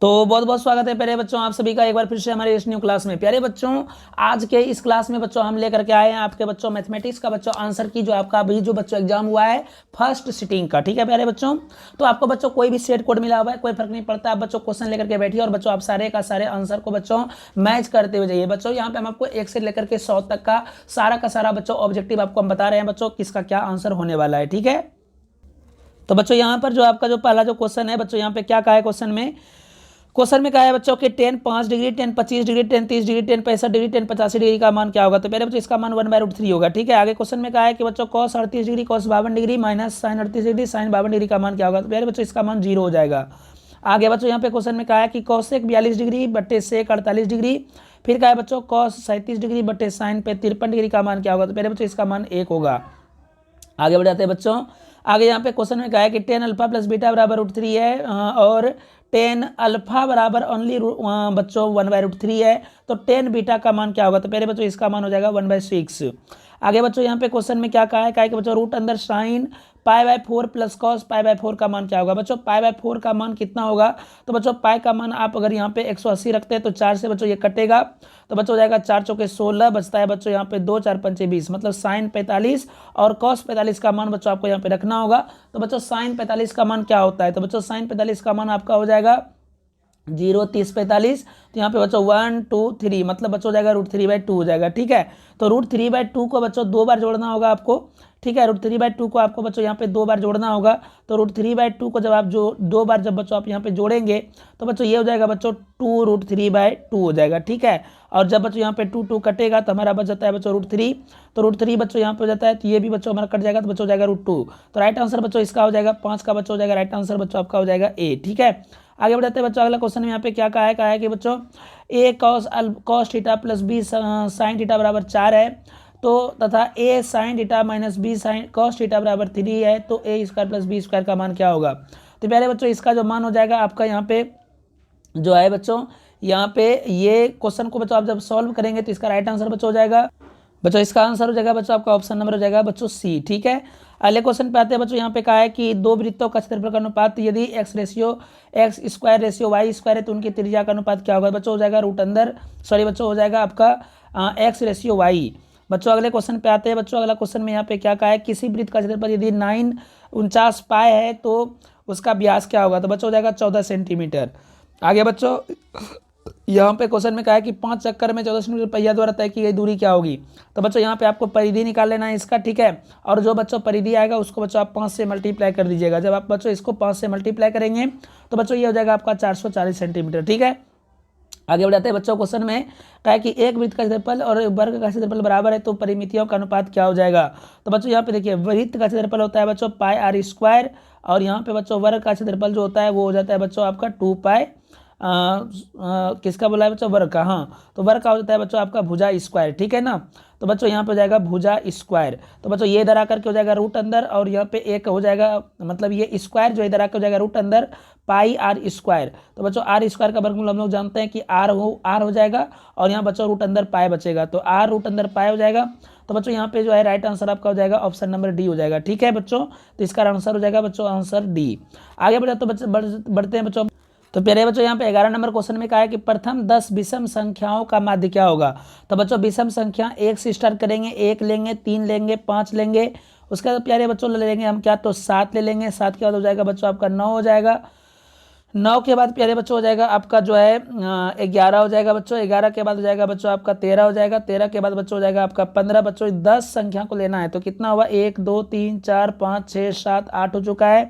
तो बहुत बहुत स्वागत है प्यारे बच्चों आप सभी का एक बार फिर से हमारे इस न्यू क्लास में। प्यारे बच्चों आज के इस क्लास में बच्चों हम लेकर के आए हैं आपके बच्चों मैथमेटिक्स का बच्चों आंसर की जो आपका अभी जो बच्चों एग्जाम हुआ है फर्स्ट सिटिंग का। ठीक है प्यारे बच्चों, तो आपको बच्चों कोई भी सेट कोड मिला हुआ है, कोई फर्क नहीं पड़ता। आप बच्चों क्वेश्चन लेकर के बैठिए और बच्चों आप सारे का सारे आंसर को बच्चों मैच करते हुए जाइए। बच्चों यहाँ पे हम आपको 1 से लेकर के 100 तक का सारा बच्चों ऑब्जेक्टिव आपको हम बता रहे हैं बच्चों किसका क्या आंसर होने वाला है। ठीक है, तो बच्चों यहाँ पर जो आपका जो पहला जो क्वेश्चन है बच्चों यहाँ पे क्या कहा है क्वेश्चन में कहा है बच्चों कि ten 5 degree, ten 25 degree, ten 30 degree, ten 65 degree, ten 85 degree का मान क्या होगा। तो पहले बच्चों इसका मान 1/√3 होगा। ठीक है, आगे क्वेश्चन में कहा है कि बच्चों cos 38 degree, cos 52 degree minus sin 38 degree, sin 52 degree का मान क्या होगा। तो पहले बच्चों इसका मान 0 हो जाएगा। आगे बच्चों यहाँ पे क्वेश्चन में कहा है कि cos 42 डिग्री बट्टे sec 48 डिग्री, फिर कहा है बच्चों cos 37 डिग्री बट्टे sin 53 डिग्री का मान क्या होगा। तो पहले बच्चों इसका मान 1 होगा। आगे बढ़ जाते हैं बच्चों, आगे यहाँ पे क्वेश्चन में कहा है कि टेन अल्फा प्लस बीटा बराबर √3 है और टेन अल्फा बराबर ओनली बच्चों 1/√3 है, तो टेन बीटा का मान क्या होगा। तो पहले बच्चों इसका मान हो जाएगा 1/6। आगे बच्चों यहाँ पे क्वेश्चन में क्या कहा है कि बच्चों रूट अंदर साइन π/4 प्लस कॉस π/4 का मान क्या होगा। बच्चों π/4 का मान कितना होगा। तो बच्चों पाई का मान आप अगर यहाँ पे 180 रखते हैं तो 4 से बच्चों ये कटेगा, तो बच्चों हो जाएगा 4 चौके 16, बचता है बच्चों यहाँ पे 2 4 पंचे 20, मतलब साइन 45 और कॉस 45 का मान बच्चों आपको यहाँ पे रखना होगा। तो बच्चों साइन 45 का मान क्या होता है। तो बच्चों साइन 45 का मान आपका हो जाएगा 0 30 45, तो यहाँ पे बच्चों 1 2 3 मतलब बच्चों हो जाएगा √3/2 हो जाएगा। ठीक है, तो √3/2 को बच्चों 2 बार जोड़ना होगा आपको। ठीक है, √3/2 को आपको बच्चों यहाँ पे 2 बार जोड़ना होगा। तो √3/2 को जब आप जो 2 बार जब बच्चों आप यहाँ पे जोड़ेंगे तो बच्चों ये हो जाएगा बच्चों 2√3/2 हो जाएगा। ठीक है, और जब बच्चों यहाँ पे 2 2 कटेगा तो हमारा बच जाता है बच्चों √3, तो √3 बच्चों यहाँ पे हो जाता है, तो ये भी बच्चों हमारा कट जाएगा, तो बच्चों हो जाएगा √2। तो राइट आंसर बच्चों इसका हो जाएगा 5 का बच्चों हो जाएगा राइट आंसर बच्चों आपका हो जाएगा ए। ठीक है, आगे बढ़ते हैं बच्चों, अगला क्वेश्चन में यहाँ पे क्या कहा है कि बच्चों a cos theta plus b sin theta बराबर 4 है, तो तथा a sin theta minus b sin cos theta बराबर 3 है, तो a² प्लस b² का मान क्या होगा। तो पहले बच्चों इसका जो मान हो जाएगा आपका यहाँ पे जो है बच्चों यहाँ पे ये क्वेश्चन को बच्चों आप जब सॉल्व करेंगे तो इसका राइट आंसर बच्चों हो जाएगा बच्चों इसका आंसर हो जाएगा बच्चों आपका ऑप्शन नंबर हो जाएगा बच्चों सी। ठीक है, अगले क्वेश्चन पे आते हैं बच्चों, यहाँ पे कहा है कि दो वृत्तों का क्षेत्रफल का अनुपात यदि x square ratio y square है तो उनकी त्रिज्या का अनुपात क्या होगा। बच्चों हो जाएगा बच्चों हो जाएगा आपका x रेशियो y। बच्चों अगले क्वेश्चन पे आते हैं बच्चों, अगला क्वेश्चन में यहाँ पे क्या कहा है, किसी वृत्त का क्षेत्रफल यदि 949 पाई है तो उसका व्यास क्या होगा। तो बच्चों हो जाएगा 14 सेंटीमीटर। आगे बच्चों यहाँ पे क्वेश्चन में कहा है कि 5 चक्कर में 14 सेंटीमीटर पहिया द्वारा तय की गई दूरी क्या होगी। तो बच्चों यहाँ पे आपको परिधि निकाल लेना है इसका। ठीक है, और जो बच्चों परिधि आएगा उसको बच्चों आप 5 से मल्टीप्लाई कर दीजिएगा। जब आप बच्चों इसको 5 से मल्टीप्लाई करेंगे तो बच्चों ये हो जाएगा आपका 440 सेंटीमीटर। ठीक है, आगे बढ़ जाते हैं बच्चों, क्वेश्चन में कहा है कि एक वृत्त का क्षेत्रफल और वर्ग का क्षेत्रफल बराबर है तो परिमितियों का अनुपात क्या हो जाएगा। तो बच्चों यहाँ पे देखिए वृत्त का क्षेत्रफल होता है बच्चों πr² और यहाँ पे बच्चों वर्ग का क्षेत्रफल जो होता है वो हो जाता है बच्चों आपका 2π किसका बोला है बच्चों वर्ग का। हाँ, तो वर्ग का हो जाता है बच्चों आपका भुजा स्क्वायर। ठीक है ना, तो बच्चों यहाँ पे हो जाएगा भुजा स्क्वायर। तो बच्चों ये इधर आकर के हो जाएगा रूट अंदर और यहाँ पे एक हो जाएगा मतलब ये स्क्वायर जो इधर आकर हो जाएगा रूट अंदर πr²। तो बच्चों r² का वर्गमूल हम लोग जानते हैं कि r हो जाएगा और यहाँ बच्चों रूट अंदर पाई बचेगा, तो r रूट अंदर पाई हो जाएगा। तो बच्चों यहाँ पे जो है राइट आंसर आपका हो जाएगा ऑप्शन नंबर डी हो जाएगा। ठीक है बच्चों, तो इसका आंसर हो जाएगा बच्चों आंसर डी। आगे बढ़ते हैं बच्चों, तो प्यारे बच्चों यहाँ पे 11 नंबर क्वेश्चन में कहा है कि प्रथम 10 विषम संख्याओं का माध्य क्या होगा। तो बच्चों विषम संख्या 1 से स्टार्ट करेंगे, 1 लेंगे, 3 लेंगे, 5 लेंगे, उसके बाद प्यारे बच्चों ले लेंगे हम क्या, तो 7 ले लेंगे। 7 के बाद हो जाएगा बच्चों आपका 9 हो जाएगा। 9 के बाद प्यारे बच्चों हो जाएगा आपका जो है 11 हो जाएगा बच्चों। 11 के बाद हो जाएगा बच्चों आपका 13 हो जाएगा। 13 के बाद बच्चों हो जाएगा आपका 15। बच्चों 10 संख्या को लेना है तो कितना हुआ, 1 2 3 4 5 6 7 8 हो चुका है।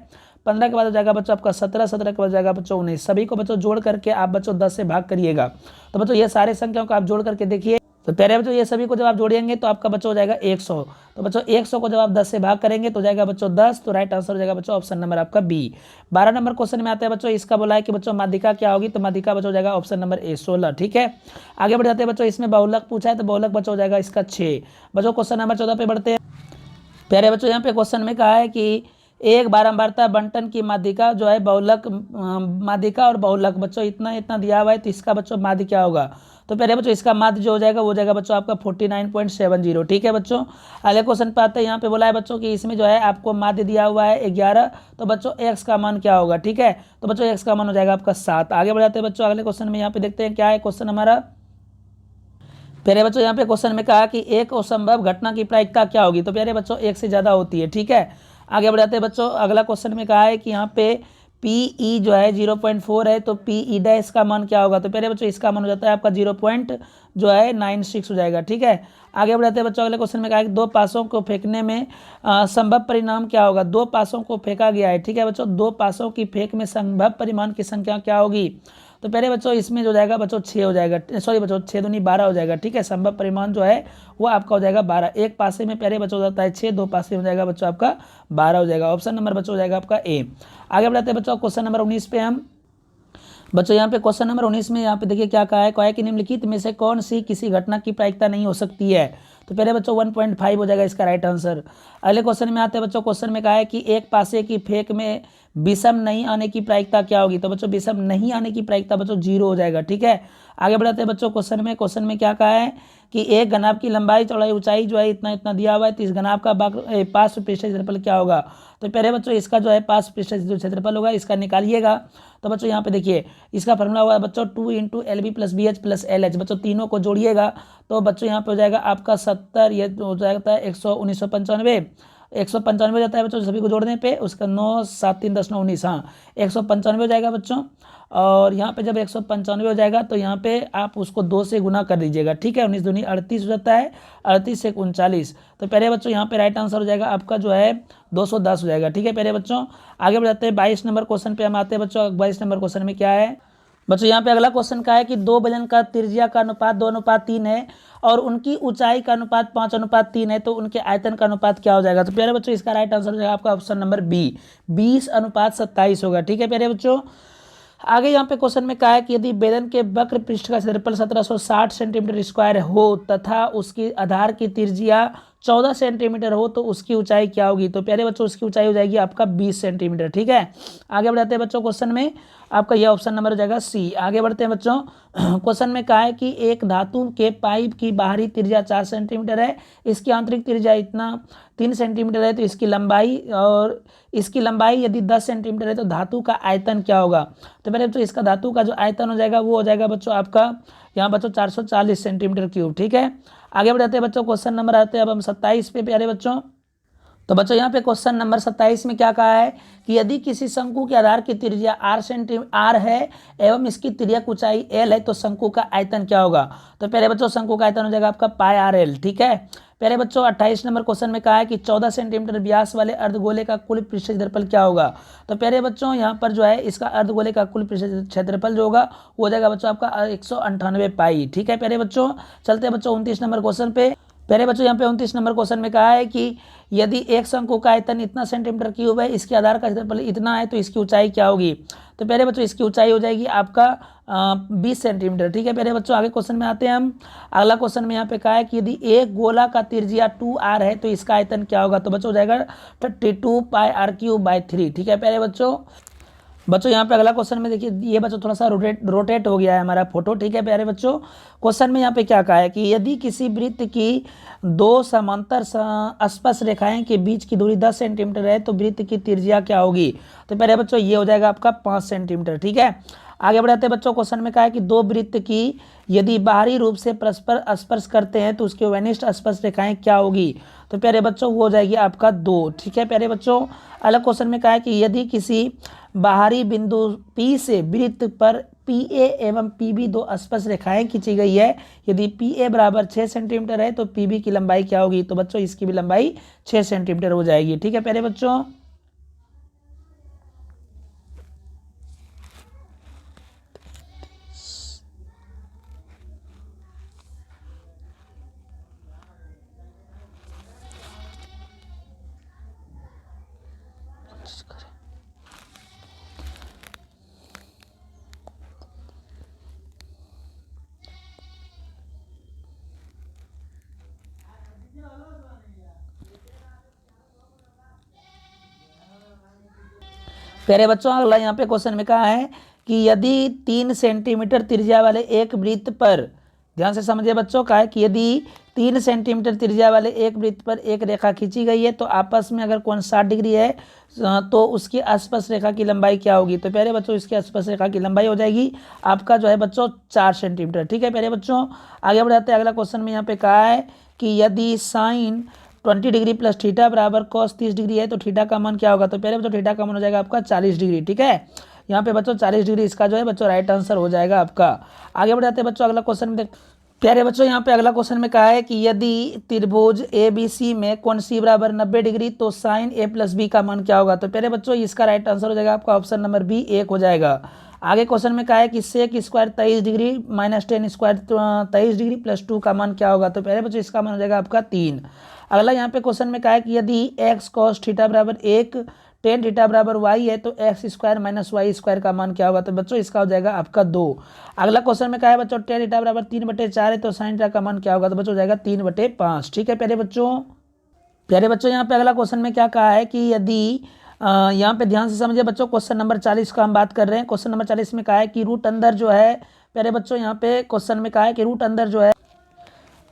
15 के बाद हो जाएगा बच्चों आपका 17। 17 के बाद हो जाएगा बच्चों 19। सभी को बच्चों जोड़ करके आप बच्चों 10 से भाग करिएगा। तो बच्चों ये सारे संख्याओं को आप जोड़ करके देखिए, तो प्यारे बच्चों ये सभी को जब आप जोड़ेंगे तो आपका बच्चों हो जाएगा 100। तो बच्चों 100 को जब आप 10 से भाग करेंगे तो हो जाएगा बच्चों 10, तो राइट आंसर हो जाएगा बच्चों ऑप्शन नंबर आपका बी। 12 नंबर क्वेश्चन में आता है बच्चों, इसका बोला है कि बच्चों माध्यिका क्या होगी। तो माध्यिका बच्चों हो जाएगा ऑप्शन नंबर ए 16। ठीक है, आगे बढ़ जाते हैं बच्चों, इसमें बहुलक पूछा है तो बहुलक बच्चों हो जाएगा इसका 6। बच्चों क्वेश्चन नंबर 14 पे बढ़ते हैं। प्यारे बच्चों यहाँ पे क्वेश्चन में कहा है कि एक बारंबारता बंटन की माध्यिका जो है बहुलक, माध्यिका और बहुलक बच्चों इतना इतना दिया हुआ है, तो इसका बच्चों माध्य क्या होगा? तो पहले बच्चों इसका माध्य जो हो जाएगा वो हो जाएगा बच्चों आपका 49.70। ठीक है बच्चों, अगले क्वेश्चन पे आते हैं। यहाँ पे बोला है बच्चों कि इसमें जो है आपको माध्य दिया हुआ है 11, तो बच्चों एक्स का मान क्या होगा? ठीक है, तो बच्चों एक्स का मान हो जाएगा आपका 7। आगे बढ़ जाते हैं बच्चों अगले क्वेश्चन में। यहाँ पे देखते हैं क्या है क्वेश्चन हमारा। प्यारे बच्चों यहाँ पे क्वेश्चन में कहा कि एक असंभव घटना की प्रायिकता क्या होगी? तो प्यारे बच्चों एक से ज़्यादा होती है। ठीक है, आगे बढ़ाते हैं बच्चों। अगला क्वेश्चन में कहा है कि यहाँ पे पी जो है 0.4 है, तो पी ई डैश का मान क्या होगा? तो प्यारे बच्चों इसका मान हो जाता है आपका 0.96 हो जाएगा। ठीक है, आगे बढ़ाते हैं बच्चों। अगले क्वेश्चन में कहा है कि दो पासों को फेंकने में संभव परिणाम क्या होगा? दो पासों को फेंका गया है। ठीक है बच्चों, दो पासों की फेंक में संभव परिमाण की संख्या क्या होगी? तो पहले बच्चों इसमें जो जाएगा बच्चों 6 हो जाएगा, सॉरी बच्चों 6 दूनी 12 हो जाएगा। ठीक है, संभव परिमाण जो है वो आपका हो जाएगा 12। एक पासे में पहले बच्चों हो जाता है 6, दो पासे हो जाएगा बच्चों आपका 12 हो जाएगा। ऑप्शन नंबर बच्चों हो जाएगा आपका ए। आगे बढ़ाते हैं बच्चों क्वेश्चन नंबर 19 पे हम। बच्चों यहाँ पे क्वेश्चन नंबर 19 में यहाँ पे देखिए क्या कहा है कि निम्नलिखित में से कौन सी किसी घटना की प्रायिकता नहीं हो सकती है? तो पहले बच्चों 1.5 हो जाएगा इसका राइट आंसर। अगले क्वेश्चन में आते हैं बच्चों। क्वेश्चन में कहा है कि एक पासे की फेंक में विषम नहीं आने की प्रायिकता क्या होगी? तो बच्चों विषम नहीं आने की प्रायिकता बच्चों 0 हो जाएगा। ठीक है, आगे बढ़ाते हैं बच्चों क्वेश्चन में क्या कहा है कि एक घनाभ की लंबाई चौड़ाई ऊंचाई जो है इतना इतना दिया हुआ है, तो इस घनाभ का पार्श्व पृष्ठ क्षेत्रफल क्या होगा? तो पहले बच्चों इसका जो है पार्श्व पृष्ठ जो क्षेत्रफल होगा इसका निकालिएगा। तो बच्चों यहाँ पे देखिए इसका फॉर्मूला होगा बच्चों 2 × LB + BH + LH। बच्चों तीनों को जोड़िएगा तो बच्चों यहाँ पे हो जाएगा आपका 70, ये हो जाता है 1995, 195 हो जाता है बच्चों सभी को जोड़ने पे। उसका 9 7 3 10 9 19, हाँ 195 हो जाएगा बच्चों। और यहाँ पे जब 195 हो जाएगा तो यहाँ पे आप उसको 2 से गुना कर दीजिएगा। ठीक है, 19 दूनी 38 हो जाता है, 38 से 39। तो पहले बच्चों यहाँ पे राइट आंसर हो जाएगा आपका जो है 210 हो जाएगा। ठीक है पहले बच्चों, आगे बढ़ जाते हैं 22 नंबर क्वेश्चन पे हम आते हैं बच्चों। 22 नंबर क्वेश्चन में क्या है बच्चों? यहाँ पे अगला क्वेश्चन का है कि दो वजन का त्रिज्या का अनुपात 2:3 है और उनकी ऊंचाई का अनुपात 5:3 है, तो उनके आयतन का अनुपात क्या हो जाएगा? तो प्यारे बच्चों इसका राइट आंसर हो जाएगा आपका ऑप्शन नंबर बी, 20:27 होगा। ठीक है प्यारे बच्चों, आगे यहाँ पे क्वेश्चन में कहा है कि यदि बेलन के वक्र पृष्ठ का क्षेत्रफल 1760 सेंटीमीटर स्क्वायर हो तथा उसकी आधार की त्रिज्या 14 सेंटीमीटर हो तो उसकी ऊंचाई क्या होगी? तो प्यारे बच्चों उसकी ऊंचाई हो जाएगी आपका 20 सेंटीमीटर। ठीक है, आगे बढ़ाते हैं बच्चों। क्वेश्चन में आपका यह ऑप्शन नंबर हो जाएगा सी। आगे बढ़ते हैं बच्चों। क्वेश्चन में कहा है कि एक धातु के पाइप की बाहरी त्रिज्या 4 सेंटीमीटर है, इसकी आंतरिक त्रिज्या इतना 3 सेंटीमीटर है, तो इसकी लंबाई यदि 10 सेंटीमीटर है तो धातु का आयतन क्या होगा? तो पहले बच्चों इसका धातु का जो आयतन हो जाएगा वो हो जाएगा बच्चों आपका यहाँ बच्चों 440 सेंटीमीटर क्यूब। ठीक है, आगे बढ़ाते हैं बच्चों। क्वेश्चन नंबर आते हैं अब हम 27 पे प्यारे बच्चों। तो बच्चों यहाँ पे क्वेश्चन नंबर 27 में क्या कहा है कि यदि किसी शंकु के आधार की त्रिज्या r है एवं इसकी तिर्यक ऊंचाई l है तो शंकु का आयतन क्या होगा? तो पहले बच्चों शंकु का आयतन हो जाएगा आपका πr_l। ठीक है, पहले बच्चों 28 नंबर क्वेश्चन में कहा है कि 14 सेंटीमीटर व्यास वाले अर्धगोले का कुल पृष्ठ क्षेत्रफल क्या होगा? तो पहले बच्चों यहाँ पर जो है इसका अर्धगोले का कुल पृष्ठ क्षेत्रफल जो होगा वो हो जाएगा बच्चों आपका 198 पाई। ठीक है पहले बच्चों, चलते हैं बच्चों 29 नंबर क्वेश्चन पे। पहले बच्चों यहाँ पे 29 नंबर क्वेश्चन में कहा है कि यदि एक शंकु का आयतन इतना सेंटीमीटर क्यूब है, इसके आधार का क्षेत्रफल इतना है, तो इसकी ऊंचाई क्या होगी? तो पहले बच्चों इसकी ऊंचाई हो जाएगी आपका 20 सेंटीमीटर। ठीक है पहले बच्चों, आगे क्वेश्चन में आते हैं हम। अगला क्वेश्चन में यहाँ पे कहा है कि यदि एक गोला का त्रिज्या 2r है तो इसका आयतन क्या होगा? तो बच्चों हो जाएगा 32 πr3/3। ठीक है पहले बच्चों यहाँ पे अगला क्वेश्चन में देखिए ये बच्चों थोड़ा सा रोटेट हो गया है हमारा फोटो। ठीक है प्यारे बच्चों, क्वेश्चन में यहाँ पे क्या कहा है कि यदि किसी वृत्त की दो समांतर स्पर्श रेखाएं के बीच की दूरी 10 सेंटीमीटर है तो वृत्त की त्रिज्या क्या होगी? तो पहले बच्चों ये हो जाएगा आपका 5 सेंटीमीटर। ठीक है, आगे बढ़ाते हैं बच्चों। क्वेश्चन में कहा है कि दो वृत्त की यदि बाहरी रूप से परस्पर स्पर्श करते हैं तो उसकी वनिष्ठ स्पर्श रेखाएं क्या होगी? तो प्यारे बच्चों वो हो जाएगी आपका 2। ठीक है प्यारे बच्चों, अलग क्वेश्चन में कहा है कि यदि किसी बाहरी बिंदु P से वृत्त पर PA एवं PB दो स्पर्श रेखाएं खींची गई है, यदि PA बराबर 6 सेंटीमीटर है तो PB की लंबाई क्या होगी? तो बच्चों इसकी भी लंबाई 6 सेंटीमीटर हो जाएगी। ठीक है प्यारे बच्चों, प्यारे बच्चों अगला यहाँ पे क्वेश्चन में कहा है कि यदि 3 सेंटीमीटर त्रिज्या वाले एक वृत्त पर, ध्यान से समझिए बच्चों, का है कि यदि 3 सेंटीमीटर त्रिज्या वाले एक वृत्त पर एक रेखा खींची गई है तो आपस में अगर कोण 60 डिग्री है तो उसकी आसपास रेखा की लंबाई क्या होगी। तो प्यारे बच्चों इसकी आसपास रेखा की लंबाई हो जाएगी आपका जो है बच्चों 4 सेंटीमीटर। ठीक है प्यारे बच्चों, आगे बढ़ाते हैं। अगला क्वेश्चन में यहाँ पे कहा है कि यदि साइन 20 डिग्री प्लस थीटा बराबर कॉस 30 डिग्री है तो थीटा का मान क्या होगा। तो प्यारे बच्चों थीटा का मान हो जाएगा आपका 40 डिग्री। ठीक है, यहाँ पे बच्चों 40 डिग्री इसका जो है बच्चों राइट आंसर हो जाएगा आपका। आगे बढ़ जाते हैं बच्चों अगला क्वेश्चन में प्यारे बच्चों यहाँ पे अगला क्वेश्चन में कहा है कि यदि त्रिभुज ए बी सी में कोण सी बराबर 90 डिग्री तो साइन ए प्लस बी का मान क्या होगा। तो प्यारे बच्चों इसका राइट आंसर हो जाएगा आपका ऑप्शन नंबर बी 1 हो जाएगा। आगे क्वेश्चन में कहा है कि sec square 23 degree minus ten square 23 degree plus 2 का मान क्या होगा। तो प्यारे बच्चों इसका मान हो जाएगा आपका 3। अगला यहाँ पे क्वेश्चन में कहा है कि यदि एक्स कॉस थीटा बराबर 1 टेन थीटा बराबर वाई है तो x square minus y square का मान क्या होगा। तो बच्चों इसका हो जाएगा आपका 2। अगला क्वेश्चन में कहा है बच्चों टेन थीटा बराबर 3/4 है तो साइन थीटा का मान क्या होगा। तो बच्चों हो जाएगा 3/5। ठीक है प्यारे बच्चों यहाँ पे अगला क्वेश्चन में क्या कहा है कि यदि यहाँ पे ध्यान से समझिए बच्चों, क्वेश्चन नंबर 40 का हम बात कर रहे हैं। क्वेश्चन नंबर 40 में कहा है कि रूट अंदर जो है, प्यारे बच्चों यहाँ पे क्वेश्चन में कहा है कि रूट अंदर जो है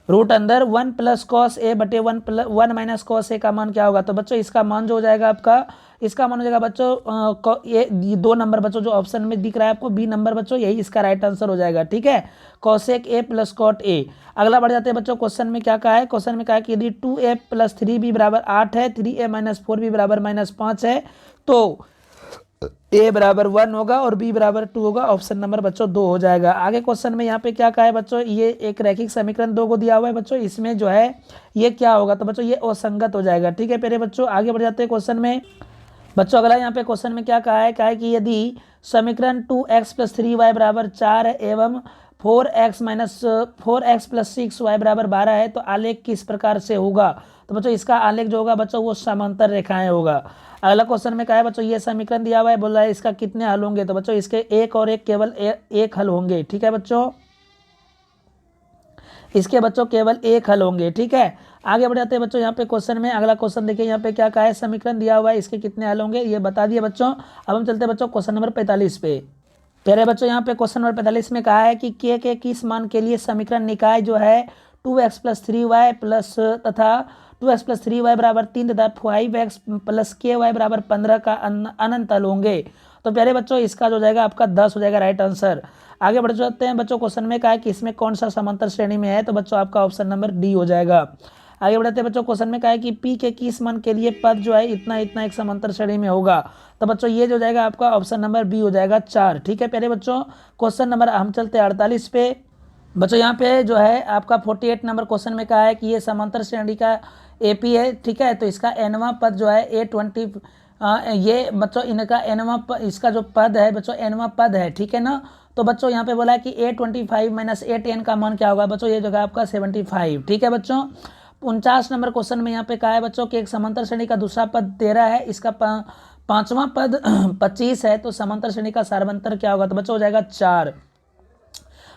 रूट अंदर 1 प्लस कॉस ए बटे 1 माइनस कॉस ए का मान क्या होगा। तो बच्चों इसका मान जो हो जाएगा आपका, इसका मान हो जाएगा बच्चों ये 2 नंबर बच्चों जो ऑप्शन में दिख रहा है आपको बी नंबर बच्चों, यही इसका राइट आंसर हो जाएगा। ठीक है, cosec A plus cot A. अगला बढ़ जाते हैं बच्चों, क्वेश्चन में क्या कहा है। क्वेश्चन में कहा है कि यदि 2a प्लस 3b बराबर 8 है, 3a माइनस 4b बराबर -5 है तो a बराबर 1 होगा और b बराबर 2 होगा। ऑप्शन नंबर बच्चों 2 हो जाएगा। आगे क्वेश्चन में यहाँ पे क्या कहा है बच्चों, ये एक रैखिक समीकरण 2 को दिया हुआ है बच्चों, इसमें जो है ये क्या होगा। तो बच्चों ये असंगत हो जाएगा। ठीक है प्यारे बच्चों, आगे बढ़ जाते हैं क्वेश्चन में बच्चों। अगला यहाँ पे क्वेश्चन में क्या कहा है कि यदि समीकरण 2x प्लस 3y बराबर 4 है एवं 4x प्लस 6y बराबर 12 है तो आलेख किस प्रकार से होगा। तो बच्चों इसका आलेख जो होगा बच्चों वो समांतर रेखाएं होगा। अगला क्वेश्चन में कहा है बच्चों ये समीकरण दिया हुआ है, बोल रहा है इसका कितने हल होंगे। तो बच्चों इसके एक और एक केवल एक हल होंगे। ठीक है बच्चों, इसके बच्चों केवल एक हल होंगे। ठीक है, आगे बढ़ जाते हैं बच्चों यहाँ पे क्वेश्चन में। अगला क्वेश्चन देखिए यहाँ पे क्या कहा है, समीकरण दिया हुआ है इसके कितने हल होंगे ये बता दिए बच्चों। अब हम चलते हैं बच्चों क्वेश्चन नंबर 45 पे। प्यारे बच्चों यहाँ पे क्वेश्चन नंबर 45 में कहा है कि के किस मान के लिए समीकरण निकाय जो है 2x प्लस 3y प्लस तथा 2x प्लस 3y बराबर 3 तथा 5x प्लस ky बराबर 15 का अनंत हल होंगे। तो प्यारे बच्चों इसका जो जाएगा आपका 10 हो जाएगा राइट आंसर। आगे बढ़ जाते हैं बच्चों, क्वेश्चन में कहा है कि इसमें कौन सा समांतर श्रेणी में है। तो बच्चों आपका ऑप्शन नंबर डी हो जाएगा। आगे बढ़ते हैं बच्चों, क्वेश्चन में कहा है कि पी के किस मान के लिए पद जो है इतना इतना एक समांतर श्रेणी में होगा। तो बच्चों ये जो जाएगा आपका ऑप्शन नंबर बी हो जाएगा 4। ठीक है प्यारे बच्चों, क्वेश्चन नंबर हम चलते हैं 48 पे। बच्चों यहाँ पे जो है आपका 48 नंबर क्वेश्चन में कहा है कि ये समांतर श्रेणी का एपी है। ठीक है, तो इसका एनवा पद जो है A20 ये बच्चों इनका एनवा इसका जो पद है बच्चों एनवा पद है। ठीक है ना, तो बच्चों यहाँ पे बोला है कि A25 माइनस A10 का मान क्या होगा। बच्चों ये जो है आपका 75। ठीक है बच्चों, 49 नंबर क्वेश्चन में यहाँ पे कहा है बच्चों कि एक समांतर श्रेणी का दूसरा पद 13 है, इसका पांचवा पद 25 है, तो समांतर श्रेणी का सार्वंतर क्या होगा। तो बच्चों हो जाएगा 4।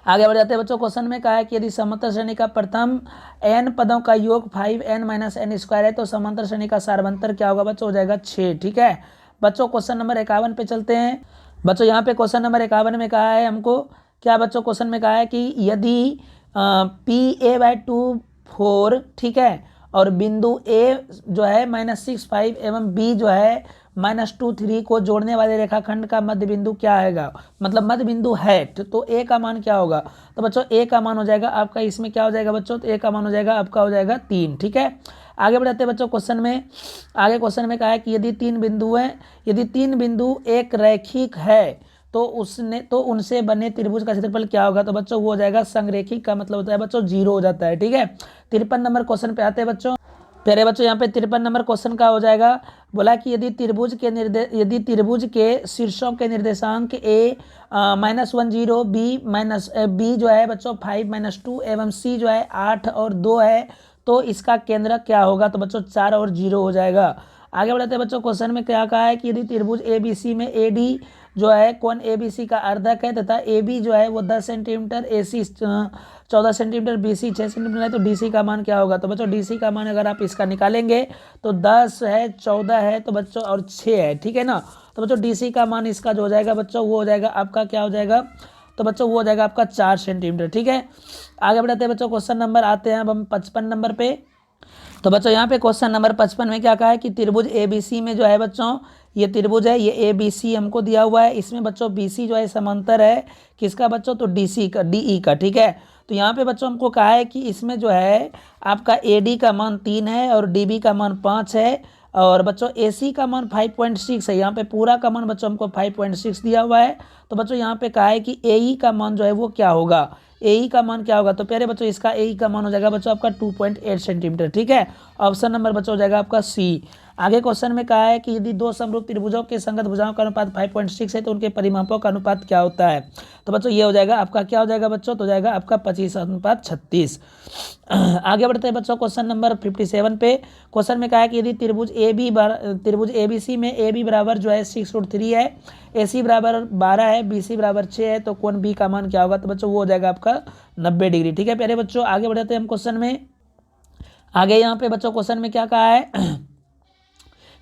आगे बढ़ जाते हैं बच्चों, क्वेश्चन में कहा है कि यदि समांतर श्रेणी का प्रथम n पदों का योग 5n माइनस n स्क्वायर है तो समांतर श्रेणी का सार्वंतर क्या होगा। बच्चों हो जाएगा 6। ठीक है बच्चों, क्वेश्चन नंबर 51 पे चलते हैं। बच्चों यहाँ पे क्वेश्चन नंबर 51 में कहा है हमको क्या बच्चों, क्वेश्चन में कहा है कि यदि PA/2 4 ठीक है और बिंदु A जो है -6 5 एवं B जो है -2 3 को जोड़ने वाले रेखाखंड का मध्य बिंदु क्या आएगा, मतलब मध्य बिंदु है, तो A का मान क्या होगा। तो बच्चों A का मान हो जाएगा आपका, इसमें क्या हो जाएगा बच्चों, तो A का मान हो जाएगा आपका हो जाएगा 3। ठीक है, आगे बढ़ाते हैं बच्चों क्वेश्चन में। आगे क्वेश्चन में कहा है कि यदि 3 बिंदु है, यदि 3 बिंदु एक रैखिक है तो उनसे बने त्रिभुज का क्षेत्रफल क्या होगा। तो बच्चों वो हो जाएगा संरेखिक, का मतलब होता है बच्चों 0 हो जाता है। ठीक है, 53 नंबर क्वेश्चन पे आते हैं बच्चों। प्यारे बच्चों यहाँ पे 53 नंबर क्वेश्चन का हो जाएगा, बोला कि यदि त्रिभुज के शीर्षों के निर्देशांक A -1 0 B जो है बच्चों 5 -2 एवं C जो है 8 और 2 है तो इसका केंद्र क्या होगा। तो बच्चों 4 और 0 हो जाएगा। आगे बढ़ते हैं बच्चों, क्वेश्चन में क्या कहा है कि यदि त्रिभुज ABC में AD जो है कोण ABC का अर्धक है तथा AB जो है वो 10 centimetre, AC 14 centimetre, BC 6 centimetre है तो DC का मान क्या होगा। तो बच्चों DC का मान अगर आप इसका निकालेंगे तो 10 है, 14 है तो बच्चों और 6 है। ठीक है ना, तो बच्चों DC का मान इसका जो हो जाएगा बच्चों वो हो जाएगा आपका क्या हो जाएगा, तो बच्चों वो हो जाएगा आपका 4 सेंटीमीटर। ठीक है, आगे बढ़ते हैं बच्चों, क्वेश्चन नंबर आते हैं अब हम 55 नंबर पे। तो बच्चों यहाँ पे क्वेश्चन नंबर 55 में क्या कहा है कि त्रिभुज ABC में जो है बच्चों, ये त्रिभुज है, ये ABC हमको दिया हुआ है, इसमें बच्चों BC जो है समांतर है किसका बच्चों, तो DC का, DE का। ठीक है, तो यहाँ पे बच्चों हमको कहा है कि इसमें जो है आपका AD का मान 3 है और DB का मान 5 है और बच्चों AC का मान 5.6 है। यहाँ पे पूरा का मान बच्चों हमको 5.6 दिया हुआ है। तो बच्चों यहाँ पे कहा है कि AE का मान जो है वो क्या होगा, AE का मान क्या होगा, तो प्यारे बच्चों इसका AE का मान हो जाएगा बच्चों आपका 2.8 सेंटीमीटर। ठीक है, ऑप्शन नंबर बच्चों हो जाएगा आपका C। आगे क्वेश्चन में कहा है कि यदि दो समरूप त्रिभुजों के संगत भुजाओं का अनुपात 5.6 है तो उनके परिमापों का अनुपात क्या होता है। तो बच्चों ये हो जाएगा आपका क्या हो जाएगा बच्चों, तो हो जाएगा आपका 25:36। आगे बढ़ते हैं बच्चों क्वेश्चन नंबर 57 पे। क्वेश्चन में कहा है कि यदि त्रिभुज ABC में AB बराबर जो है 6√3 है, AC बराबर 12 है, BC बराबर 6 है, तो कोण B का मान क्या होगा, तो बच्चों वो हो जाएगा आपका 90 डिग्री। ठीक है प्यारे बच्चों, आगे बढ़ते हैं हम क्वेश्चन में। आगे यहाँ पे बच्चों क्वेश्चन में क्या कहा है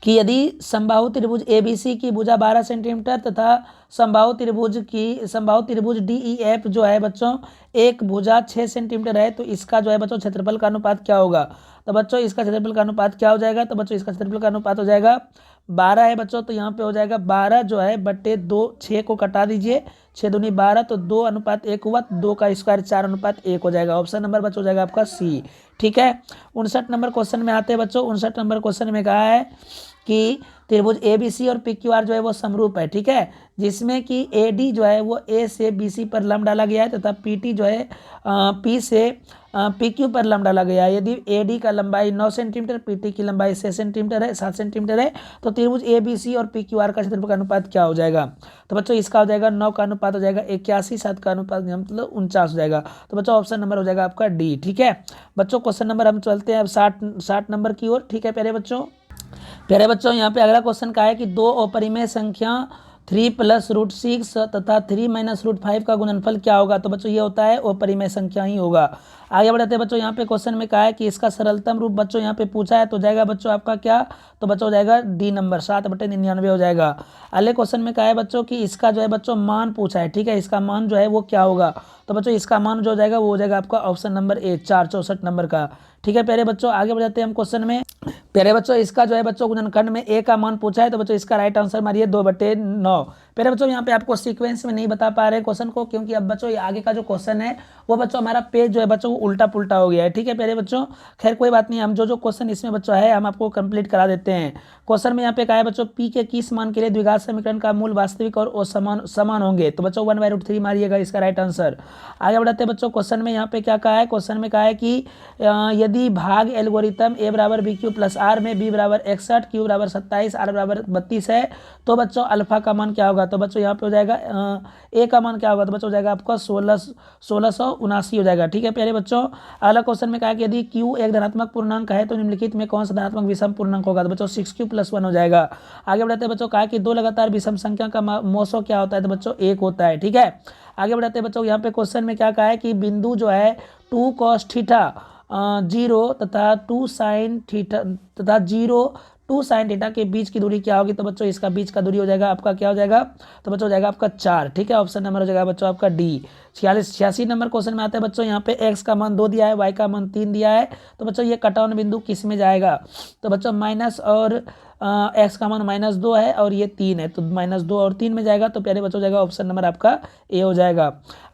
कि यदि समबाहु त्रिभुज ABC की भुजा 12 सेंटीमीटर तथा समबाहु त्रिभुज DEF जो है बच्चों एक भुजा 6 सेंटीमीटर है तो इसका जो है बच्चों क्षेत्रफल का अनुपात क्या होगा। तो बच्चों इसका क्षेत्रफल का अनुपात क्या हो जाएगा, तो बच्चों इसका क्षेत्रफल का अनुपात हो जाएगा 12 है बच्चों, तो यहाँ पे हो जाएगा 12 जो है बट्टे 2, 6 को कटा दीजिए, 6 दूनी 12, तो 2:1 हुआ, 2 का स्क्वायर 4:1 हो जाएगा। ऑप्शन नंबर बच्चों हो जाएगा आपका C। ठीक है, 59 नंबर क्वेश्चन में आते हैं बच्चों। 59 नंबर क्वेश्चन में कहा है कि त्रिभुज ABC और PQR जो है वो समरूप है। ठीक है, जिसमें कि AD जो है वो A से BC पर लंब डाला गया है तथा PT जो है P से PQ पर लंब डाला गया है। यदि AD का लंबाई 9 सेंटीमीटर, PT की लंबाई 6 सेंटीमीटर है, 7 सेंटीमीटर है, तो त्रिभुज ABC और PQR का क्षेत्रफल का अनुपात क्या हो जाएगा। तो बच्चों इसका हो जाएगा 9 का अनुपात हो जाएगा 81, 7 का अनुपात मतलब 49 हो जाएगा। तो बच्चों ऑप्शन नंबर हो जाएगा आपका D। ठीक है बच्चों, क्वेश्चन नंबर हम चलते हैं अब 60 नंबर की ओर। ठीक है प्यारे बच्चों यहाँ पे अगला क्वेश्चन का है कि दो अपरिमेय संख्या 3 + √6 तथा 3 - √5 का गुणनफल क्या होगा। तो बच्चों ये होता है अपरिमेय संख्या ही होगा। आगे बढ़ते हैं बच्चों, यहाँ पे क्वेश्चन में कहा है कि इसका सरलतम रूप बच्चों यहाँ पे पूछा है, तो जाएगा बच्चों आपका क्या, तो बच्चों हो जाएगा D नंबर 7/99 हो जाएगा। अगले क्वेश्चन में कहा है बच्चों कि इसका जो है बच्चों मान पूछा है। ठीक है, इसका मान जो है वो क्या होगा, तो बच्चों इसका मान जो हो जाएगा वो हो जाएगा आपका ऑप्शन नंबर A 464 नंबर का। ठीक है प्यारे बच्चों, आगे बढ़ जाते हैं हम क्वेश्चन में। प्यारे बच्चों इसका जो है बच्चों गुणनखंड में A का मान पूछा है, तो बच्चों इसका राइट आंसर मारिए 2/9। प्यारे बच्चों यहाँ पे आपको सीक्वेंस में नहीं बता पा रहे क्वेश्चन को, क्योंकि अब बच्चों ये आगे का जो क्वेश्चन है वो बच्चों हमारा पेज जो है बच्चों उल्टा पुल्टा हो गया है। ठीक है प्यारे बच्चों, खैर कोई बात नहीं, हम जो क्वेश्चन इसमें बच्चों है हम आपको कंप्लीट करा देते हैं। क्वेश्चन में यहाँ पे कहा है बच्चों P के किस मान के लिए द्विघात समीकरण का मूल वास्तविक और समान होंगे। तो बच्चों 1/√3 मारिएगा इसका राइट आंसर। आगे बढ़ते हैं बच्चों, क्वेश्चन में यहाँ पे क्या कहा है, क्वेश्चन में कहा है कि यदि भाग एल्गोरिथम A = BQ + R में B = 61, Q = 27, R = 32 है, तो बच्चों अल्फा का मान क्या होगा। तो बच्चों यहाँ पे हो जाएगा A का मान क्या होगा, तो बच्चों हो जाएगा आपका 1679 हो जाएगा। ठीक है प्यारे बच्चों, अगला क्वेश्चन में कहा है कि यदि Q एक धनात्मक पूर्णांक है तो निम्नलिखित में कौन सा धनात्मक विषम पूर्णांक होगा। तो बच्चों 6Q + 1 हो जाएगा। आगे बढ़ते हैं बच्चों, कहा कि दो लगातार विषम संख्या का मोसो क्या होता है, तो बच्चों 1 होता है। ठीक है, आगे बढ़ते हैं बच्चों, यहाँ पे क्वेश्चन में क्या कहा है कि बिंदु जो है 2 cos θ 0 तथा 2 sin θ तथा 0 2 sin θ के बीच की दूरी क्या होगी। तो बच्चों इसका बीच का दूरी हो जाएगा आपका क्या हो जाएगा, तो बच्चों हो जाएगा आपका 4। ठीक है, ऑप्शन नंबर हो जाएगा बच्चों आपका D। 86 नंबर क्वेश्चन में आता है बच्चों, यहाँ पे x का मान 2 दिया है, y का मान 3 दिया है, तो बच्चों ये कट ऑन बिंदु किस में जाएगा। तो बच्चों माइनस और x का मान -2 है और ये 3 है, तो -2 और 3 में जाएगा। तो प्यारे बच्चों हो जाएगा ऑप्शन नंबर आपका A हो जाएगा।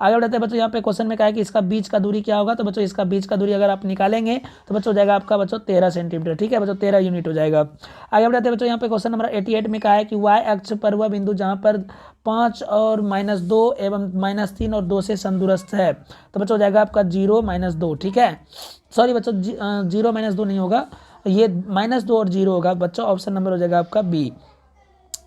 आगे बढ़ते हैं बच्चों, यहाँ पे क्वेश्चन में कहा है कि इसका बीच का दूरी क्या होगा। तो बच्चों इसका बीच का दूरी अगर आप निकालेंगे तो बच्चों हो जाएगा आपका बच्चों 13 सेंटीमीटर। ठीक है बच्चों, 13 यूनिट हो जाएगा। आगे बढ़ते हैं बच्चों, यहाँ पे क्वेश्चन नंबर 88 में कहा है कि y अक्ष पर वह बिंदु जहाँ पर 5 और -2 एवं -3 और 2 से समदूरस्थ है। तो बच्चों हो जाएगा आपका 0 - 2। ठीक है, सॉरी बच्चों 0 - 2 नहीं होगा, ये -2 और 0 होगा बच्चों, ऑप्शन नंबर हो जाएगा आपका B।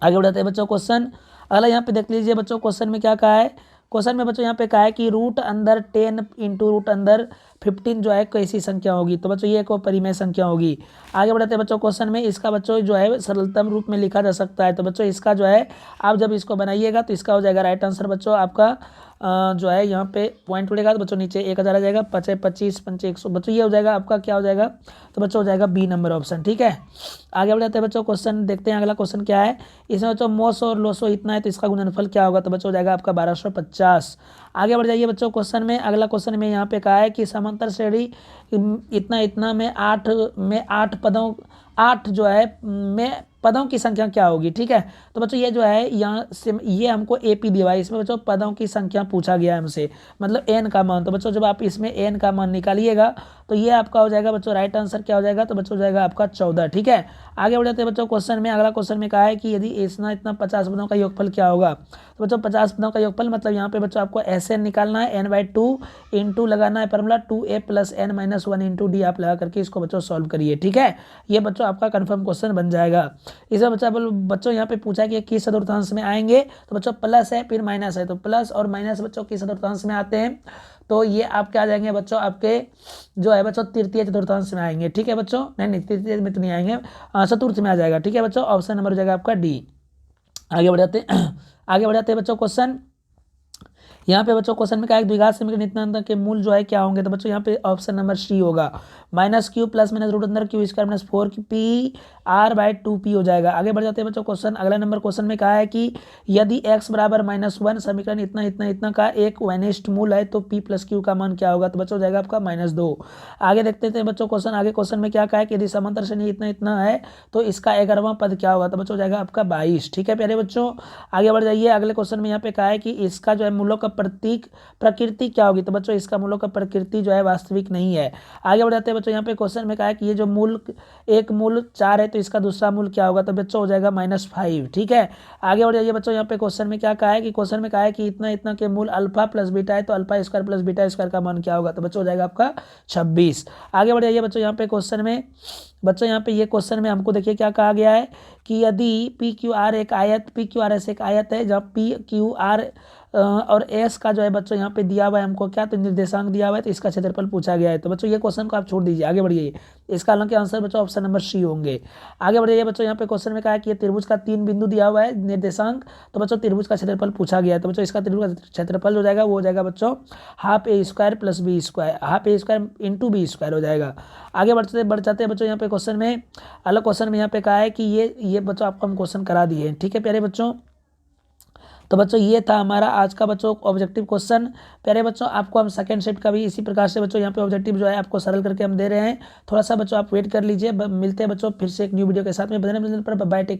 आगे बढ़ते हैं बच्चों क्वेश्चन अगला, यहाँ पे देख लीजिए बच्चों क्वेश्चन में क्या कहा है। क्वेश्चन में बच्चों यहाँ पे कहा है कि रूट अंदर 10 × रूट अंदर 15 जो है कैसी संख्या होगी। तो बच्चों ये एक परिमेय संख्या होगी। आगे बढ़ते हैं बच्चों क्वेश्चन में, इसका बच्चों जो है सरलतम रूप में लिखा जा सकता है। तो बच्चों इसका जो है आप जब इसको बनाइएगा तो इसका हो जाएगा राइट आंसर बच्चों आपका जो है यहाँ पे पॉइंट उड़ेगा तो बच्चों नीचे 1000 आ जाएगा, 5 है 25, 5 100 बच्चों ये हो जाएगा आपका, क्या हो जाएगा, तो बच्चों हो जाएगा बी नंबर ऑप्शन। ठीक है, आगे बढ़ जाते हैं बच्चों, क्वेश्चन देखते हैं अगला क्वेश्चन क्या है। इसमें बच्चों मोसो और लोसो इतना है तो इसका गुणनफल क्या होगा, तो बच्चों हो जाएगा आपका 1250। आगे बढ़ जाइए बच्चों क्वेश्चन में, अगला क्वेश्चन में यहाँ पे कहा है कि समांतर श्रेणी इतना इतना में 8 पदों 8 जो है में पदों की संख्या क्या होगी। ठीक है, तो बच्चों ये जो है यहाँ से ये हमको एपी दिया है, इसमें बच्चों पदों की संख्या पूछा गया है हमसे, मतलब एन का मान। तो बच्चों जब आप इसमें एन का मान निकालिएगा तो ये आपका हो जाएगा बच्चों, राइट आंसर क्या हो जाएगा, तो बच्चों हो जाएगा आपका 14। ठीक है, आगे बढ़ जाते हैं बच्चों क्वेश्चन में, अगला क्वेश्चन में कहा है कि यदि इतना इतना 50 पदों का योगफल क्या होगा। तो बच्चों 50 पदों का योगफल मतलब यहाँ पे बच्चों आपको एस एन निकालना है, n/2 इंटू लगाना है formula 2a + n-1 into D, आप लगा करके इसको बच्चों सॉल्व करिए। ठीक है, ये बच्चों आपका कंफर्म क्वेश्चन बन जाएगा। इसमें बच्चों यहाँ पे पूछा कि किस चतुर्थांश में आएंगे, तो बच्चों प्लस है फिर माइनस है, तो प्लस और माइनस बच्चों किस चतुर्थांश में आते हैं, तो ये आपके आ जाएंगे बच्चों, आपके जो है बच्चों तृतीय चतुर्थांश में आएंगे। ठीक है बच्चों, नहीं तृतीय में तो नहीं आएंगे, चतुर्थ में आ जाएगा। ठीक है बच्चों, ऑप्शन नंबर हो जाएगा आपका डी। आगे बढ़ जाते आगे बढ़ जाते हैं बच्चों क्वेश्चन, यहाँ पे बच्चों क्वेश्चन में क्या है, द्विघात समीकरण नित्यानंद के मूल जो है क्या होंगे, तो बच्चों यहाँ पे ऑप्शन नंबर सी होगा, -q + -√q² - 4pr/2p हो जाएगा। आगे बढ़ जाते हैं बच्चों क्वेश्चन, अगला नंबर क्वेश्चन में कहा है कि यदि x = -1 समीकरण इतना इतना इतना का एक वैनिष्ठ मूल है तो p + q का मान क्या होगा, तो बच्चों हो जाएगा आपका -2। आगे देखते थे बच्चों क्वेश्चन, आगे क्वेश्चन में क्या कहा है कि यदि समांतर श्रेणी इतना इतना है तो इसका 11वां पद क्या होगा, तो बच्चों हो जाएगा आपका 22। ठीक है प्यारे बच्चों, आगे बढ़ जाइए, अगले क्वेश्चन में यहाँ पे कहा है कि इसका जो है मूलों का प्रकृति क्या होगी, तो बच्चों इसका मूलों का प्रकृति जो है वास्तविक नहीं है। आगे बढ़ जाते हैं बच्चों, यहाँ पे क्वेश्चन में कहा है कि ये जो मूल एक मूल 4 है तो इसका दूसरा मूल क्या होगा, तो बच्चों हो जाएगा -5। ठीक है, आगे बढ़ जाइए बच्चों, यहाँ पे क्वेश्चन में क्या कहा है कि क्वेश्चन में कहा है कि इतना इतना के मूल अल्फा + बीटा है तो अल्फा² + बीटा² का मान क्या होगा, तो बच्चों हो जाएगा आपका 26। आगे बढ़ जाइए बच्चों, यहाँ पे क्वेश्चन में बच्चों यहाँ पे ये क्वेश्चन में हमको देखिए क्या कहा गया है कि यदि PQR एक आयत PQRS एक आयत है जहाँ PQR और एस का जो है बच्चों यहाँ पे दिया हुआ है हमको क्या, तो निर्देशांक दिया हुआ है, तो इसका क्षेत्रफल पूछा गया है। तो बच्चों ये क्वेश्चन को आप छोड़ दीजिए, आगे बढ़िए, इसका हालांकि आंसर बच्चों ऑप्शन नंबर सी होंगे। आगे बढ़िए बच्चों, यहाँ पे क्वेश्चन में कहा है कि ये त्रिभुज का 3 बिंदु दिया हुआ है निर्देशांक, तो बच्चों त्रिभुज का क्षेत्रफल पूछा गया है। तो बच्चों इसका त्रिभुज का क्षेत्रफल हो जाएगा वो हो जाएगा बच्चों ½ A² + B², ½ A² into B² हो जाएगा। आगे बढ़ जाते हैं बच्चों, यहाँ पे क्वेश्चन में अलग क्वेश्चन में यहाँ पे कहा है कि ये बच्चों आपको हम क्वेश्चन करा दिए। ठीक है प्यारे बच्चों, तो बच्चों ये था हमारा आज का बच्चों ऑब्जेक्टिव क्वेश्चन। प्यारे बच्चों आपको हम सेकंड शिफ्ट का भी इसी प्रकार से बच्चों यहाँ पे ऑब्जेक्टिव जो है आपको सरल करके हम दे रहे हैं, थोड़ा सा बच्चों आप वेट कर लीजिए। मिलते हैं बच्चों फिर से एक न्यू वीडियो के साथ में, बने पर बाय, टेक केयर।